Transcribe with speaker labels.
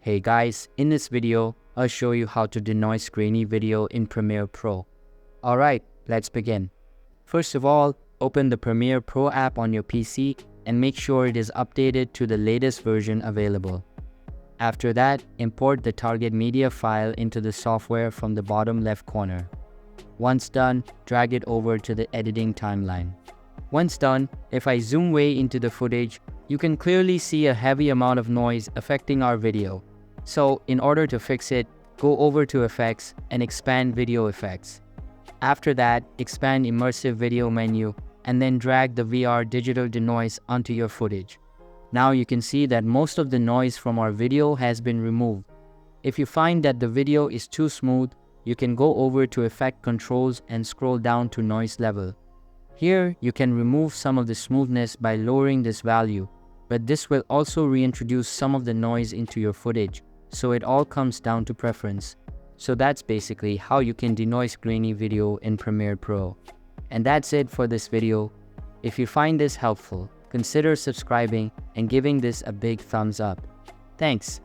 Speaker 1: Hey guys, in this video, I'll show you how to denoise grainy video in Premiere Pro. Alright, let's begin. First of all, open the Premiere Pro app on your PC and make sure it is updated to the latest version available. After that, import the target media file into the software from the bottom left corner. Once done, drag it over to the editing timeline. Once done, if I zoom way into the footage, you can clearly see a heavy amount of noise affecting our video. So, in order to fix it, go over to Effects and expand Video Effects. After that, expand Immersive Video menu and then drag the VR Digital Denoise onto your footage. Now you can see that most of the noise from our video has been removed. If you find that the video is too smooth, you can go over to Effect Controls and scroll down to Noise Level. Here, you can remove some of the smoothness by lowering this value, but this will also reintroduce some of the noise into your footage, so it all comes down to preference. So that's basically how you can denoise grainy video in Premiere Pro. And that's it for this video. If you find this helpful, consider subscribing and giving this a big thumbs up. Thanks.